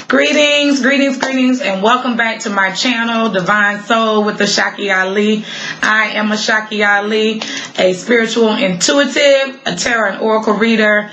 Greetings, and welcome back to my channel, Divine Soul with Ashaki Ali. I am Ashaki Ali, a spiritual intuitive, a tarot and oracle reader,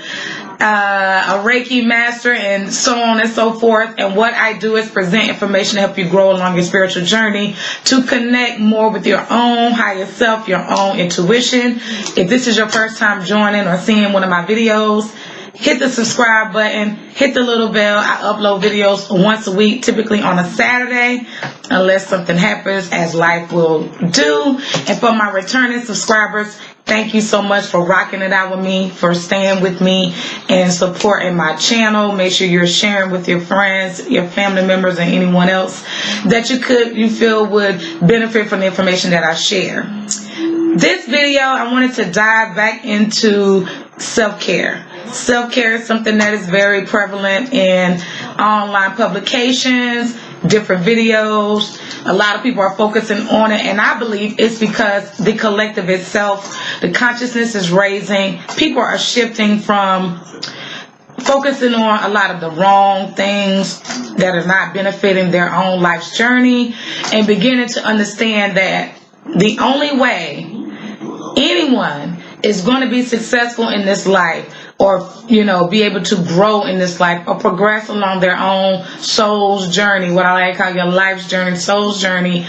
a Reiki master, and so on and so forth. And what I do is present information to help you grow along your spiritual journey, to connect more with your own higher self, your own intuition. If this is your first time joining or seeing one of my videos, hit the subscribe button, hit the little bell. I upload videos once a week, typically on a Saturday, unless something happens, as life will do. And for my returning subscribers, thank you so much for rocking it out with me, for staying with me and supporting my channel. Make sure you're sharing with your friends, your family members, and anyone else that you feel would benefit from the information that I share. This video, I wanted to dive back into self-care. Self-care is something that is very prevalent in online publications, different videos. A lot of people are focusing on it, and I believe it's because the collective itself, the consciousness is raising. People are shifting from focusing on a lot of the wrong things that are not benefiting their own life's journey, and beginning to understand that the only way anyone is going to be successful in this life, or be able to grow in this life, or progress along their own soul's journey, what I like to call your life's journey, soul's journey,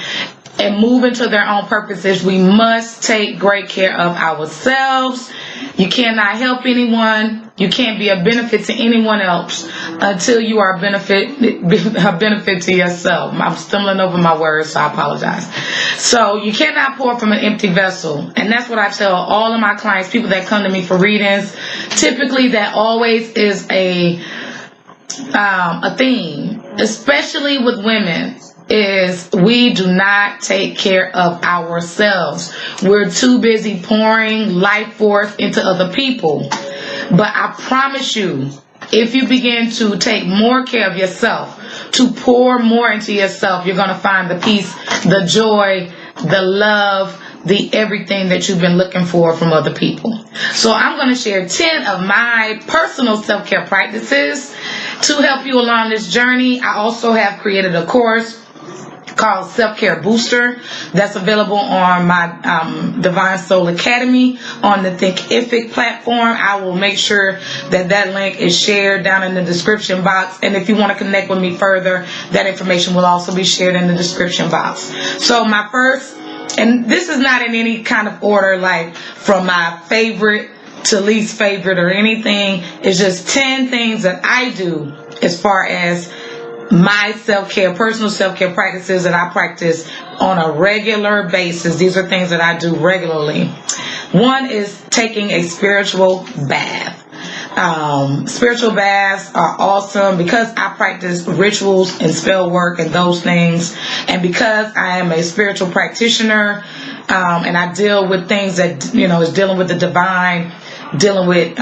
and move into their own purposes, we must take great care of ourselves. You cannot help anyone. You can't be a benefit to anyone else until you are a benefit to yourself. I'm stumbling over my words, so I apologize. So you cannot pour from an empty vessel. And that's what I tell all of my clients, people that come to me for readings. Typically, that always is a theme, especially with women, is we do not take care of ourselves. We're too busy pouring life force into other people. But I promise you, if you begin to take more care of yourself, to pour more into yourself, you're going to find the peace, the joy, the love, the everything that you've been looking for from other people. So I'm going to share 10 of my personal self-care practices to help you along this journey. I also have created a course called Self-Care Booster that's available on my Divine Soul Academy on the Thinkific platform. I will make sure that link is shared down in the description box, and if you want to connect with me further, that information will also be shared in the description box. So my first, and this is not in any kind of order, like from my favorite to least favorite or anything, it's just 10 things that I do as far as my self-care, personal self-care practices that I practice on a regular basis. These are things that I do regularly. One is taking a spiritual bath. Spiritual baths are awesome because I practice rituals and spell work and those things, and because I am a spiritual practitioner, and I deal with things that is dealing with the divine, dealing with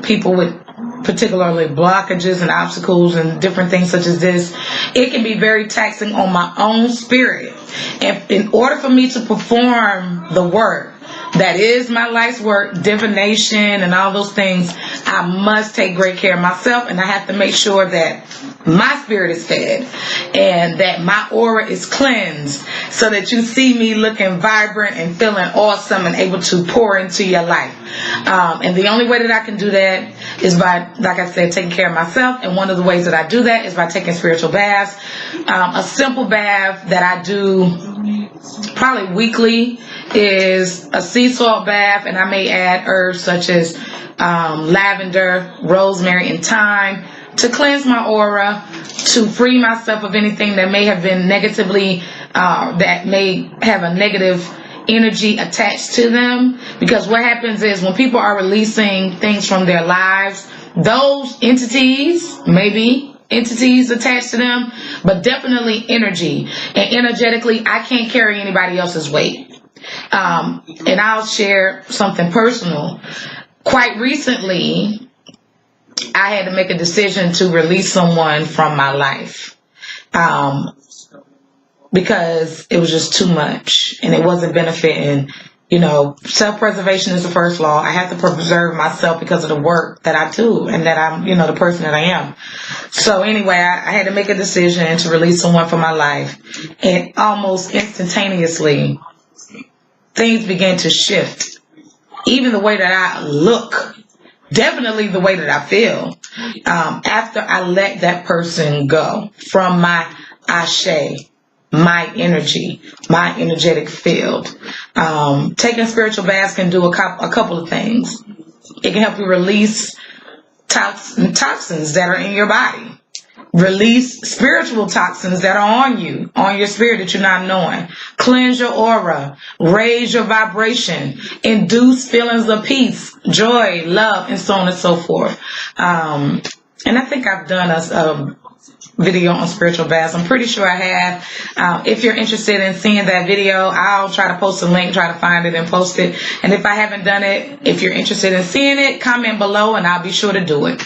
people with particularly blockages and obstacles and different things such as this, it can be very taxing on my own spirit. And in order for me to perform the work that is my life's work, divination and all those things, I must take great care of myself, and I have to make sure that my spirit is fed and that my aura is cleansed, so that you see me looking vibrant and feeling awesome and able to pour into your life. And the only way that I can do that is by, like I said, taking care of myself. And one of the ways that I do that is by taking spiritual baths. A simple bath that I do probably weekly is a sea salt bath, and I may add herbs such as lavender, rosemary, and thyme to cleanse my aura, to free myself of anything that may have been negatively, that may have a negative energy attached to them. Because what happens is when people are releasing things from their lives, those entities, maybe entities attached to them, but definitely energy. And energetically, I can't carry anybody else's weight. And I'll share something personal. Quite recently, I had to make a decision to release someone from my life, because it was just too much and it wasn't benefiting self-preservation is the first law. I have to preserve myself because of the work that I do and that I'm, the person that I am. So anyway, I had to make a decision to release someone from my life. And almost instantaneously, things began to shift. Even the way that I look, definitely the way that I feel, after I let that person go from my ashe, my energy, my energetic field. Taking spiritual baths can do a couple of things. It can help you release toxins that are in your body. Release spiritual toxins that are on you, on your spirit that you're not knowing. Cleanse your aura. Raise your vibration. Induce feelings of peace, joy, love, and so on and so forth. And I think I've done a video on spiritual baths. I'm pretty sure I have. If you're interested in seeing that video, I'll try to post a link, try to find it and post it. And if I haven't done it, if you're interested in seeing it, comment below and I'll be sure to do it.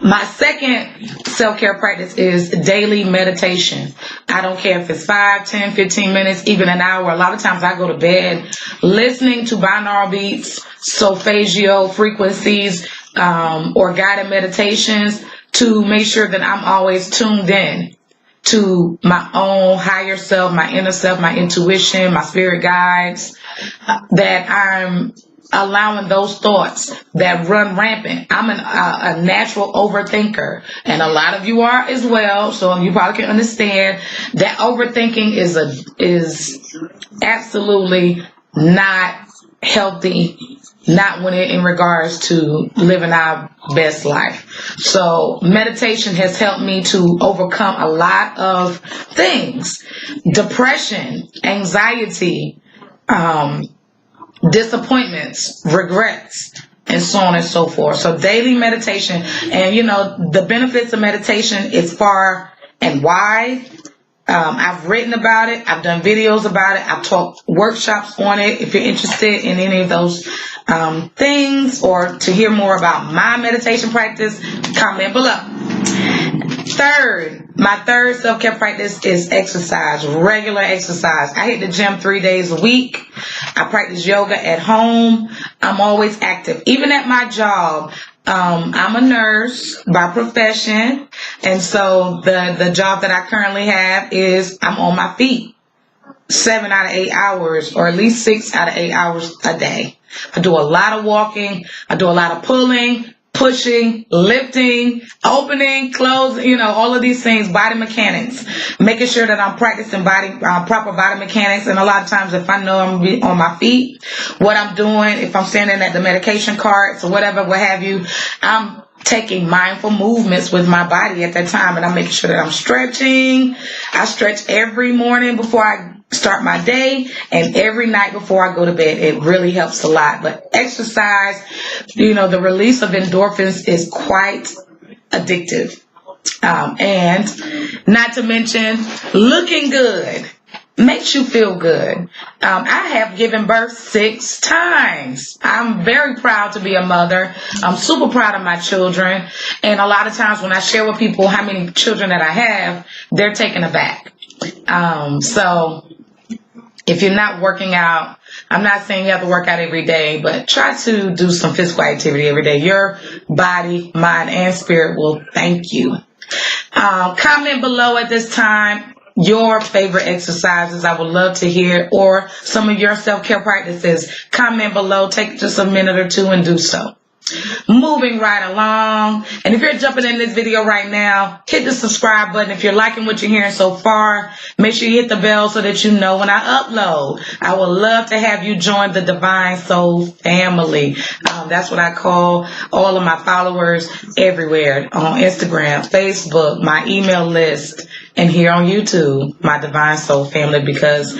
My second self-care practice is daily meditation. I don't care if it's 5, 10, 15 minutes, even an hour. A lot of times I go to bed listening to binaural beats, solfeggio frequencies, or guided meditations, to make sure that I'm always tuned in to my own higher self, my inner self, my intuition, my spirit guides, that I'm allowing those thoughts that run rampant. I'm a natural overthinker, and a lot of you are as well, so you probably can understand that overthinking is absolutely not healthy. Not when in regards to living our best life. So meditation has helped me to overcome a lot of things. Depression, anxiety, disappointments, regrets, and so on and so forth. So daily meditation, and the benefits of meditation is far and wide. I've written about it. I've done videos about it. I've taught workshops on it. If you're interested in any of those things, or to hear more about my meditation practice, comment below. My third self-care practice is exercise, regular exercise. I hit the gym 3 days a week. I practice yoga at home. I'm always active. Even at my job, I'm a nurse by profession, and so the job that I currently have is I'm on my feet 7 out of 8 hours, or at least 6 out of 8 hours a day. I do a lot of walking. I do a lot of pulling, pushing, lifting, opening, closing, all of these things, body mechanics, making sure that I'm practicing proper body mechanics. And a lot of times if I know I'm on my feet, what I'm doing, if I'm standing at the medication carts or whatever, what have you, I'm taking mindful movements with my body at that time, and I'm making sure that I'm stretching. I stretch every morning before I start my day and every night before I go to bed. It really helps a lot. But exercise, the release of endorphins is quite addictive. And not to mention, looking good makes you feel good. I have given birth 6 times. I'm very proud to be a mother. I'm super proud of my children. And a lot of times when I share with people how many children that I have, they're taken aback. So if you're not working out, I'm not saying you have to work out every day, but try to do some physical activity every day. Your body, mind, and spirit will thank you. Comment below at this time your favorite exercises. I would love to hear, or some of your self-care practices. Comment below. Take just a minute or two and do so. Moving right along, and if you're jumping in this video right now, hit the subscribe button. If you're liking what you're hearing so far, make sure you hit the bell so that you know when I upload. I would love to have you join the Divine Soul family. That's what I call all of my followers everywhere, on Instagram, Facebook, my email list, and here on YouTube, my Divine Soul family, because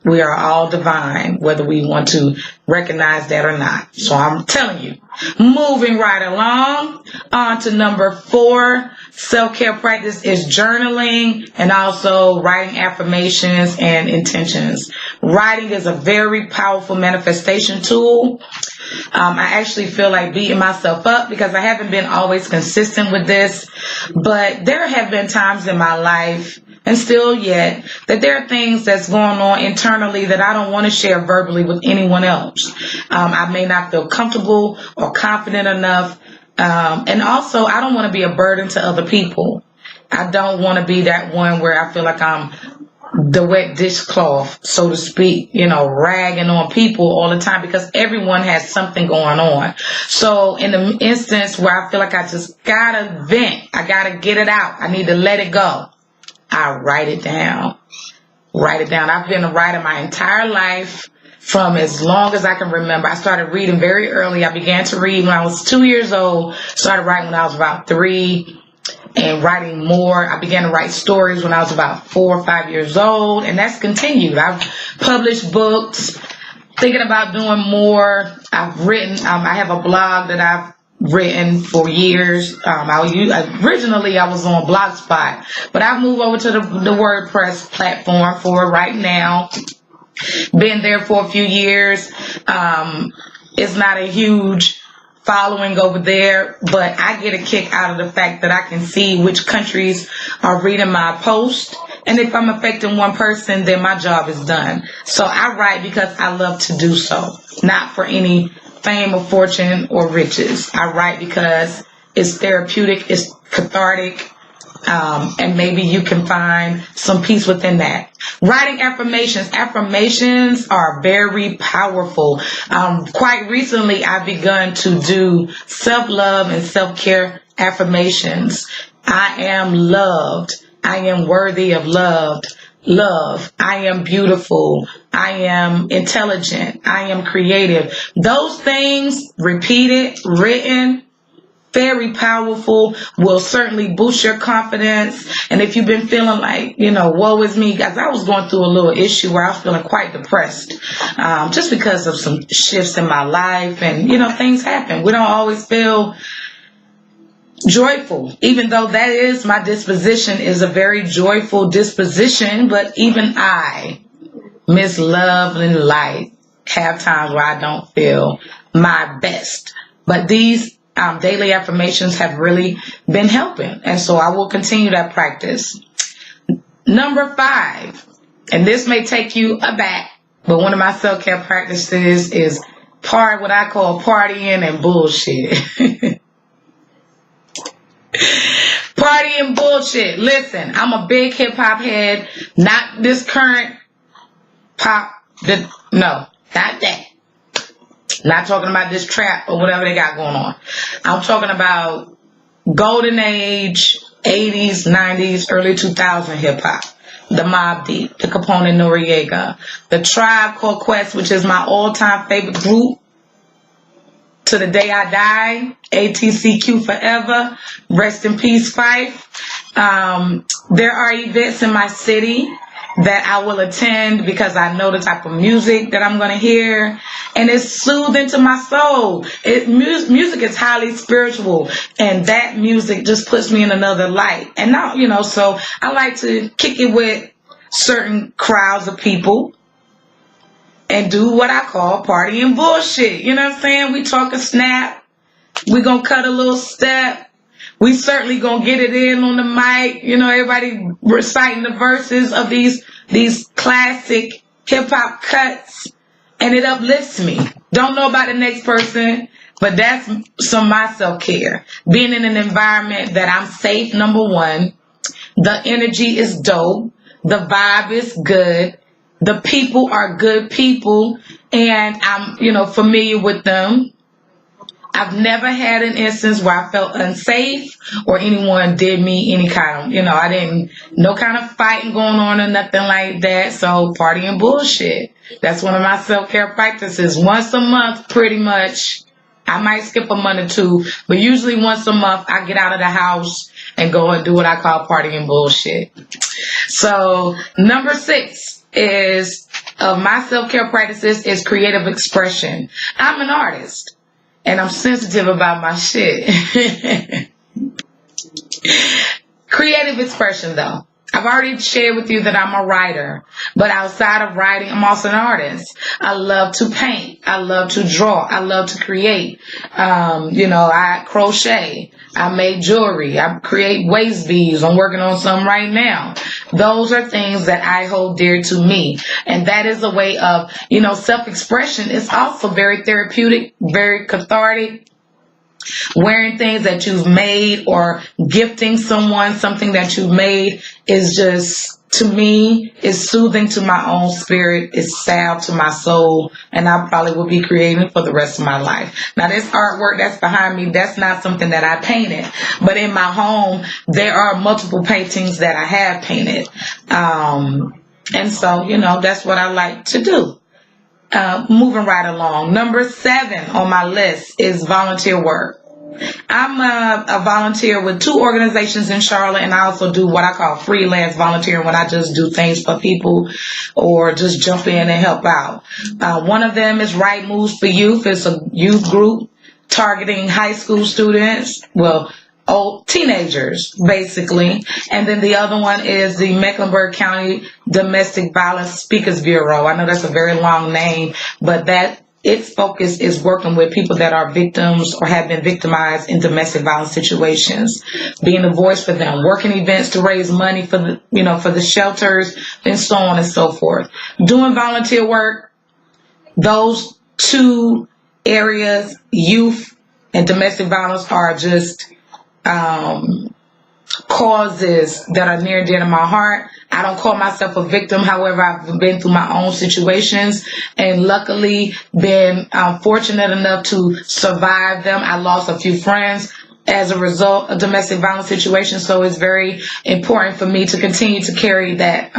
we are all divine, whether we want to recognize that or not. So I'm telling you. Moving right along, on to number 4 self-care practice is journaling, and also writing affirmations and intentions. Writing is a very powerful manifestation tool. I actually feel like beating myself up because I haven't been always consistent with this, but there have been times in my life, and still yet, that there are things that's going on internally that I don't want to share verbally with anyone else. I may not feel comfortable or confident enough. And also, I don't want to be a burden to other people. I don't want to be that one where I feel like I'm the wet dishcloth, so to speak, ragging on people all the time, because everyone has something going on. So in the instance where I feel like I just gotta vent, I gotta get it out, I need to let it go, I write it down. I've been a writer my entire life, from as long as I can remember. I started reading very early. I began to read when I was 2 years old, started writing when I was about 3, and writing more. I began to write stories when I was about 4 or 5 years old, and that's continued. I've published books, thinking about doing more. I've written, I have a blog that I've written for years. Originally I was on Blogspot, but I've moved over to the WordPress platform for it right now. Been there for a few years. It's not a huge following over there, but I get a kick out of the fact that I can see which countries are reading my post, and if I'm affecting one person, then my job is done. So I write because I love to do so, not for any fame or fortune or riches. I write because it's therapeutic, it's cathartic, and maybe you can find some peace within that. Writing affirmations. Affirmations are very powerful. Quite recently, I've begun to do self-love and self-care affirmations. I am loved. I am worthy of love. I am beautiful. I am intelligent. I am creative. Those things, repeated, written, very powerful, will certainly boost your confidence. And if you've been feeling like, woe is me, guys, I was going through a little issue where I was feeling quite depressed, just because of some shifts in my life, and, things happen. We don't always feel joyful, even though that is my disposition, is a very joyful disposition. But even I, Miss Love and Light, have times where I don't feel my best. But these daily affirmations have really been helping, and so I will continue that practice. Number 5, and this may take you aback, but one of my self-care practices is what I call partying and bullshit. Party and bullshit. Listen, I'm a big hip-hop head, not this current pop, no, not that. Not talking about this trap or whatever they got going on. I'm talking about golden age, 80s, 90s, early 2000 hip-hop. The Mobb Deep, the Capone Noriega, the Tribe Called Quest, which is my all-time favorite group. To the day I die, ATCQ forever. Rest in peace, Fife. There are events in my city that I will attend because I know the type of music that I'm going to hear, and it's soothing to my soul. Music is highly spiritual, and that music just puts me in another light. And now, so I like to kick it with certain crowds of people and do what I call party and bullshit. You know what I'm saying? We talk a snap. We gonna cut a little step. We certainly gonna get it in on the mic. Everybody reciting the verses of these classic hip hop cuts, and it uplifts me. Don't know about the next person, but that's some my self-care. Being in an environment that I'm safe, number one. The energy is dope. The vibe is good. The people are good people, and I'm, familiar with them. I've never had an instance where I felt unsafe or anyone did me any kind of, I didn't, no kind of fighting going on or nothing like that. So party and bullshit. That's one of my self-care practices. Once a month, pretty much. I might skip a month or two, but usually once a month I get out of the house and go and do what I call party and bullshit. So number 6 is of my self-care practices is creative expression. I'm an artist. And I'm sensitive about my shit. Creative expression, though. I've already shared with you that I'm a writer. But outside of writing, I'm also an artist. I love to paint. I love to draw. I love to create. I crochet. I make jewelry. I create waist beads. I'm working on some right now. Those are things that I hold dear to me. And that is a way of, self-expression is also very therapeutic, very cathartic. Wearing things that you've made or gifting someone something that you've made is just, to me, is soothing to my own spirit. It's salve to my soul. And I probably will be creating for the rest of my life. Now, this artwork that's behind me, that's not something that I painted. But in my home, there are multiple paintings that I have painted. And so, that's what I like to do. Moving right along. Number 7 on my list is volunteer work. I'm a volunteer with 2 organizations in Charlotte, and I also do what I call freelance volunteering, when I just do things for people or just jump in and help out. One of them is Right Moves for Youth. It's a youth group targeting high school students, old teenagers, basically. And then the other one is the Mecklenburg County Domestic Violence Speakers Bureau. I know that's a very long name, but its focus is working with people that are victims or have been victimized in domestic violence situations, being a voice for them, working events to raise money for the shelters, and so on and so forth. Doing volunteer work, those 2 areas, youth and domestic violence, are just causes that are near and dear to my heart. I don't call myself a victim. However, I've been through my own situations and luckily been fortunate enough to survive them. I lost a few friends as a result of domestic violence situations. So it's very important for me to continue to carry that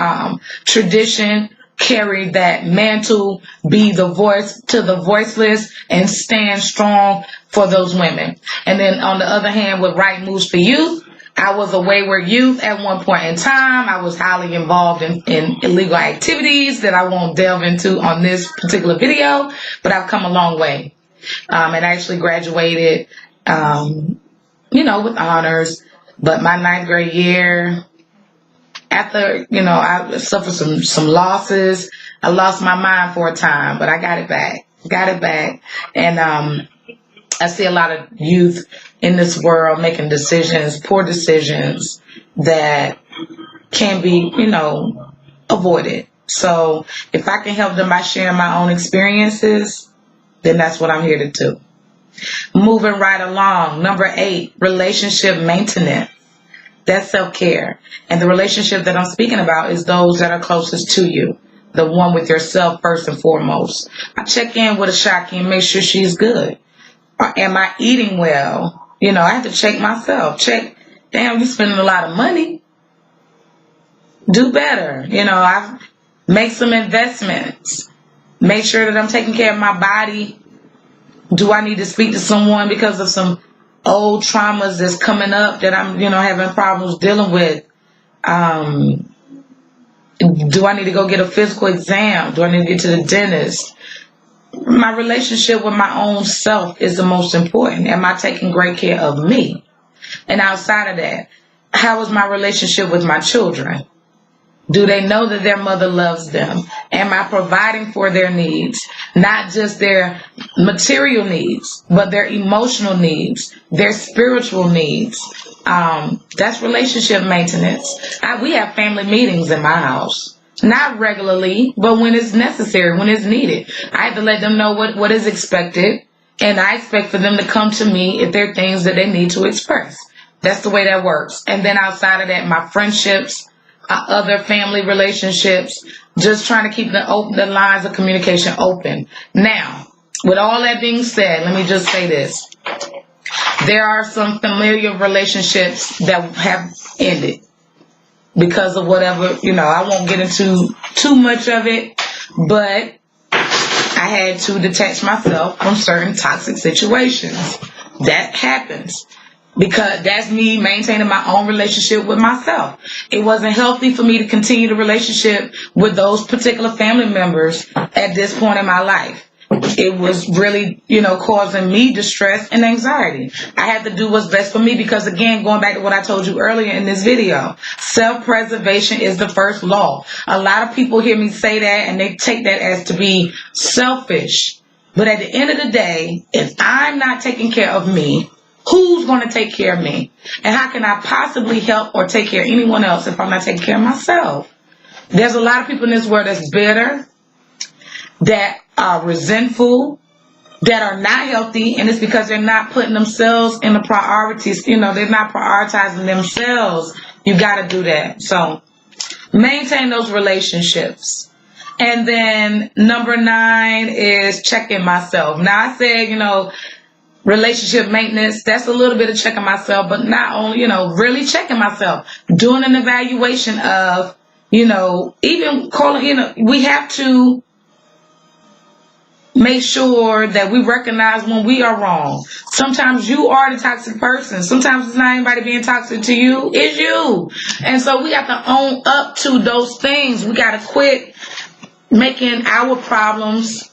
tradition, carry that mantle, be the voice to the voiceless, and stand strong for those women. And then on the other hand, with Right Moves for Youth, I was a wayward youth at one point in time. I was highly involved in illegal activities that I won't delve into on this particular video, but I've come a long way. And actually graduated, with honors. But my 9th grade year, after, I suffered some losses. I lost my mind for a time, but I got it back. And I see a lot of youth in this world making poor decisions that can be, avoided. So if I can help them by sharing my own experiences, then that's what I'm here to do. Moving right along. Number 8, relationship maintenance. That's self-care. And the relationship that I'm speaking about is those that are closest to you. The one with yourself first and foremost. I check in with Ashaki and make sure she's good. Am I eating well? I have to check myself. Damn, you're spending a lot of money. Do better. I make some investments. Make sure that I'm taking care of my body. Do I need to speak to someone because of some old traumas that's coming up that I'm, having problems dealing with? Do I need to go get a physical exam? Do I need to get to the dentist? My relationship with my own self is the most important. Am I taking great care of me? And outside of that, how is my relationship with my children? Do they know that their mother loves them? Am I providing for their needs? Not just their material needs, but their emotional needs, their spiritual needs. That's relationship maintenance. We have family meetings in my house. Not regularly, but when it's necessary, when it's needed. I have to let them know what is expected, and I expect for them to come to me if there are things that they need to express. That's the way that works. And then outside of that, my friendships, other family relationships, just trying to keep the lines of communication open. Now, with all that being said, let me just say this. There are some familiar relationships that have ended because of whatever, I won't get into too much of it, but I had to detach myself from certain toxic situations. That happens. Because that's me maintaining my own relationship with myself. It wasn't healthy for me to continue the relationship with those particular family members at this point in my life. It was really, causing me distress and anxiety. I had to do what's best for me because, again, going back to what I told you earlier in this video, self-preservation is the first law. A lot of people hear me say that and they take that as to be selfish. But at the end of the day, if I'm not taking care of me, Who's going to take care of me? And how can I possibly help or take care of anyone else if I'm not taking care of myself? There's a lot of people in this world that's bitter, that are resentful, that are not healthy, and it's because they're not putting themselves in the priorities. You know, they're not prioritizing themselves. You got to do that. So maintain those relationships. And then number 9 is checking myself. Now I said, you know, relationship maintenance, that's a little bit of checking myself, but not only, you know, really checking myself, doing an evaluation of, you know, even calling, you know, we have to make sure that we recognize when we are wrong. Sometimes you are the toxic person. Sometimes it's not anybody being toxic to you. It's you. And so we have to own up to those things. We got to quit making our problems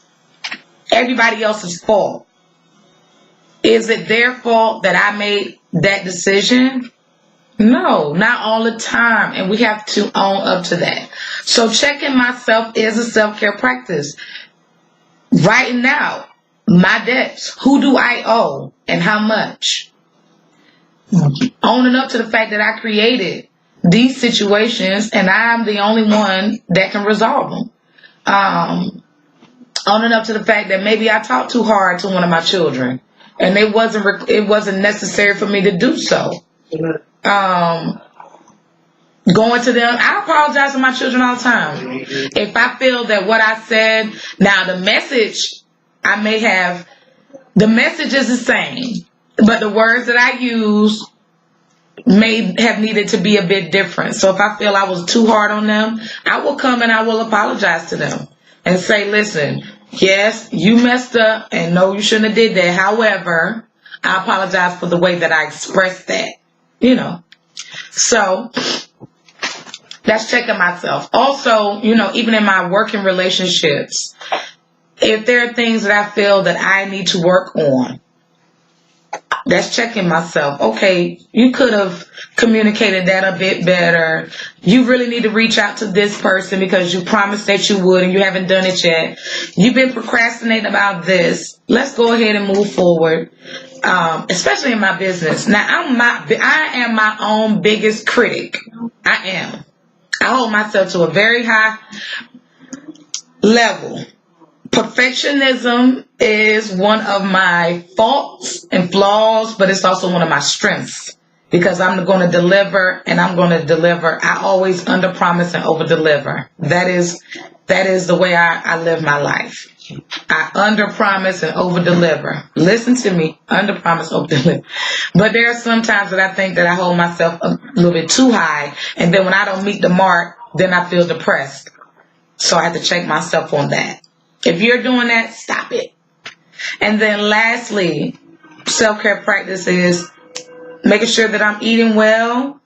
everybody else's fault. Is it their fault that I made that decision? No, not all the time. And we have to own up to that. So checking myself is a self-care practice. Writing out my debts. Who do I owe and how much? Owning up to the fact that I created these situations and I'm the only one that can resolve them. Owning up to the fact that maybe I talked too hard to one of my children and it wasn't necessary for me to do so. Going to them, I apologize to my children all the time. If I feel that what I said, now the message the message is the same, but the words that I use may have needed to be a bit different. So if I feel I was too hard on them, I will come and I will apologize to them and say, listen, yes, you messed up and no, you shouldn't have did that. However, I apologize for the way that I expressed that, you know. So that's checking myself. Also, you know, even in my working relationships, if there are things that I feel that I need to work on, that's checking myself. Okay, you could have communicated that a bit better. You really need to reach out to this person because you promised that you would and you haven't done it yet. You've been procrastinating about this. Let's go ahead and move forward. Especially in my business. Now, I am my own biggest critic. I am. I hold myself to a very high level. Perfectionism is one of my faults and flaws, but it's also one of my strengths because I'm going to deliver and I'm going to deliver. I always underpromise and overdeliver. That is the way I live my life. I underpromise and overdeliver. Listen to me, underpromise, overdeliver. But there are some times that I think that I hold myself a little bit too high, and then when I don't meet the mark, then I feel depressed. So I have to check myself on that. If you're doing that, stop it. And then lastly, self-care practice is making sure that I'm eating well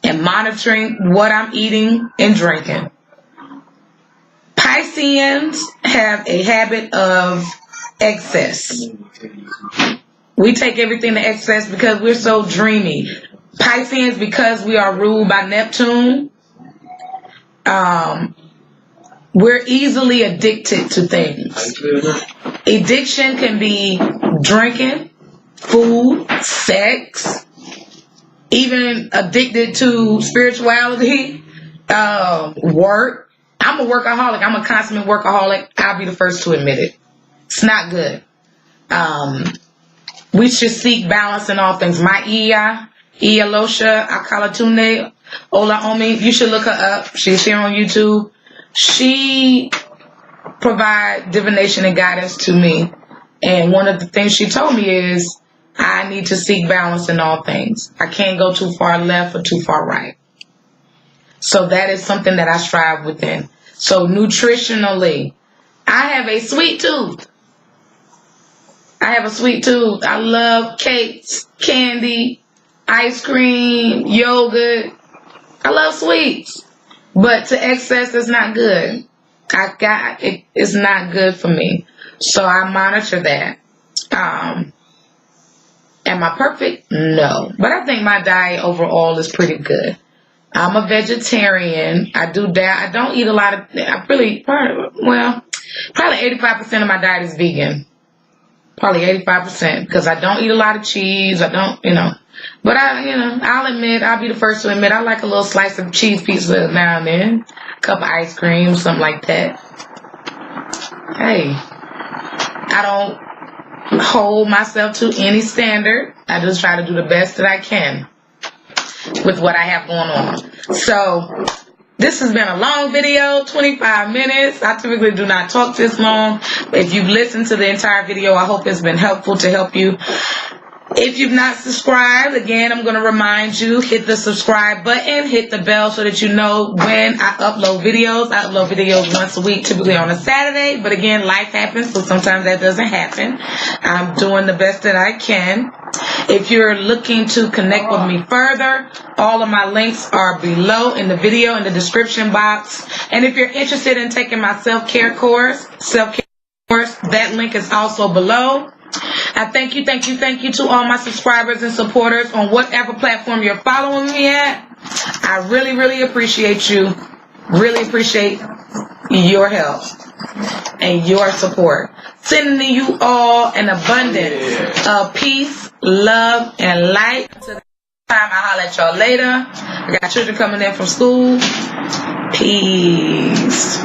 and monitoring what I'm eating and drinking. Pisceans have a habit of excess. We take everything to excess because we're so dreamy. Pisceans, because we are ruled by Neptune, we're easily addicted to things. Addiction can be drinking, food, sex, even addicted to spirituality, work. I'm a workaholic. I'm a consummate workaholic. I'll be the first to admit it. It's not good. We should seek balance in all things. My Iya Losha Akalatunde Ola Omi, you should look her up. She's here on YouTube. She provides divination and guidance to me. And one of the things she told me is I need to seek balance in all things. I can't go too far left or too far right. So that is something that I strive within. So nutritionally, I have a sweet tooth. I love cakes, candy, ice cream, yogurt. I love sweets. But to excess is not good. It's not good for me. So I monitor that. Am I perfect? No. But I think my diet overall is pretty good. I'm a vegetarian. I do that. I don't eat a lot of, probably 85% of my diet is vegan. Probably 85% because I don't eat a lot of cheese. I don't, But I'll admit, I'll be the first to admit I like a little slice of cheese pizza now and then. A cup of ice cream, something like that. Hey, I don't hold myself to any standard. I just try to do the best that I can with what I have going on. So this has been a long video, 25 minutes. I typically do not talk this long. If you've listened to the entire video, I hope it's been helpful to help you. If you've not subscribed, again, I'm going to remind you, hit the subscribe button, hit the bell so that you know when I upload videos. I upload videos once a week, typically on a Saturday. But again, life happens, so sometimes that doesn't happen. I'm doing the best that I can. If you're looking to connect with me further, all of my links are below in the video, in the description box. And if you're interested in taking my self-care course, that link is also below. I thank you to all my subscribers and supporters on whatever platform you're following me at. I really, really appreciate you. Really appreciate your help and your support. Sending you all an abundance of peace, love, and light. Until the time, I'll holler at y'all later. I got children coming in from school. Peace.